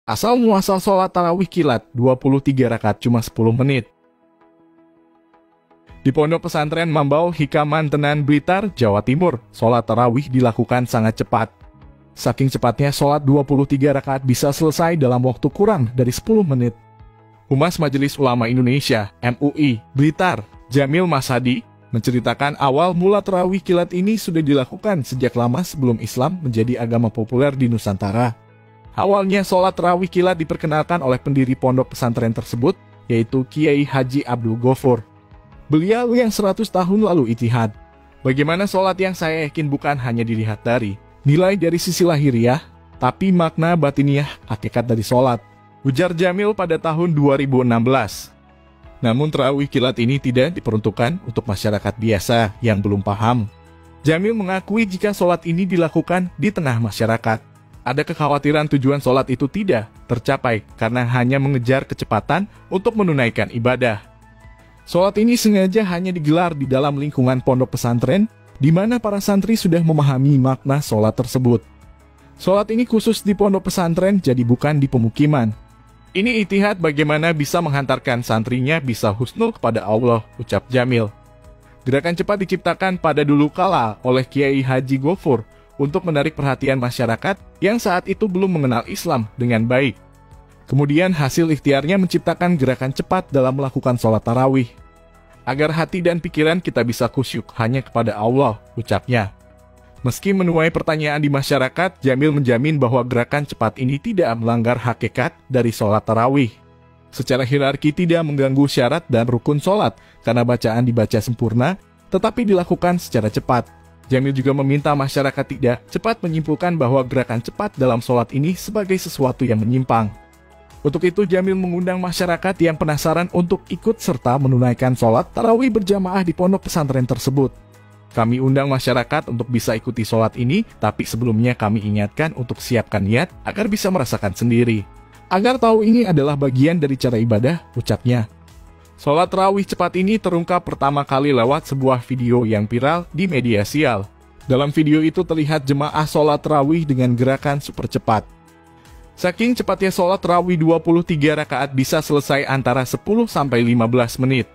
Asal muasal sholat tarawih kilat 23 rakaat cuma 10 menit. Di Pondok Pesantren Mambau Hikaman Tenan Blitar, Jawa Timur, sholat tarawih dilakukan sangat cepat. Saking cepatnya sholat 23 rakaat bisa selesai dalam waktu kurang dari 10 menit. Humas Majelis Ulama Indonesia, MUI, Blitar, Jamil Masadi, menceritakan awal mula tarawih kilat ini sudah dilakukan sejak lama sebelum Islam menjadi agama populer di Nusantara. Awalnya sholat tarawih kilat diperkenalkan oleh pendiri pondok pesantren tersebut, yaitu Kiai Haji Abdul Ghafur. Beliau yang 100 tahun lalu ijtihad. Bagaimana sholat yang saya yakin bukan hanya dilihat dari nilai dari sisi lahiriah, tapi makna batiniah hakikat dari sholat, ujar Jamil pada tahun 2016. Namun tarawih kilat ini tidak diperuntukkan untuk masyarakat biasa yang belum paham. Jamil mengakui jika sholat ini dilakukan di tengah masyarakat, ada kekhawatiran tujuan sholat itu tidak tercapai karena hanya mengejar kecepatan untuk menunaikan ibadah. Sholat ini sengaja hanya digelar di dalam lingkungan pondok pesantren, di mana para santri sudah memahami makna sholat tersebut. Sholat ini khusus di pondok pesantren, jadi bukan di pemukiman. Ini ijtihad bagaimana bisa menghantarkan santrinya bisa husnul kepada Allah, ucap Jamil. Gerakan cepat diciptakan pada dulu kala oleh Kiai Haji Ghafur untuk menarik perhatian masyarakat yang saat itu belum mengenal Islam dengan baik. Kemudian hasil ikhtiarnya menciptakan gerakan cepat dalam melakukan sholat tarawih. Agar hati dan pikiran kita bisa khusyuk hanya kepada Allah, ucapnya. Meski menuai pertanyaan di masyarakat, Jamil menjamin bahwa gerakan cepat ini tidak melanggar hakikat dari sholat tarawih. Secara hierarki tidak mengganggu syarat dan rukun sholat, karena bacaan dibaca sempurna, tetapi dilakukan secara cepat. Jamil juga meminta masyarakat tidak cepat menyimpulkan bahwa gerakan cepat dalam sholat ini sebagai sesuatu yang menyimpang. Untuk itu, Jamil mengundang masyarakat yang penasaran untuk ikut serta menunaikan sholat tarawih berjamaah di pondok pesantren tersebut. Kami undang masyarakat untuk bisa ikuti sholat ini, tapi sebelumnya kami ingatkan untuk siapkan niat agar bisa merasakan sendiri. Agar tahu ini adalah bagian dari cara ibadah, ucapnya. Sholat tarawih cepat ini terungkap pertama kali lewat sebuah video yang viral di media sosial. Dalam video itu terlihat jemaah sholat tarawih dengan gerakan super cepat. Saking cepatnya sholat tarawih 23 rakaat bisa selesai antara 10-15 menit.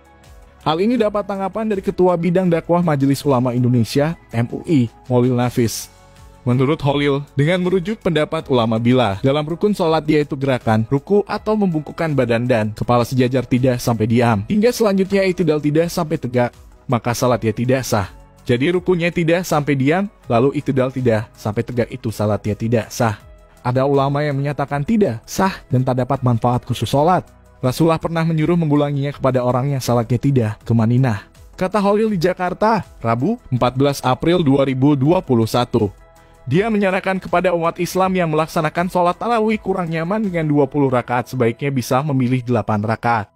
Hal ini dapat tanggapan dari Ketua Bidang Dakwah Majelis Ulama Indonesia, MUI, Holil Nafis. Menurut Holil, dengan merujuk pendapat ulama bila dalam rukun sholat yaitu gerakan, ruku atau membungkukkan badan dan kepala sejajar tidak sampai diam, hingga selanjutnya i'tidal tidak sampai tegak, maka salatnya tidak sah. Jadi rukunya tidak sampai diam, lalu i'tidal tidak sampai tegak itu salatnya tidak sah. Ada ulama yang menyatakan tidak sah dan tak dapat manfaat khusus sholat. Rasulullah pernah menyuruh mengulanginya kepada orang yang salatnya tidak ke Madinah. Kata Holil di Jakarta, Rabu 14 April 2021. Dia menyarankan kepada umat Islam yang melaksanakan sholat tarawih kurang nyaman dengan 20 rakaat sebaiknya bisa memilih 8 rakaat.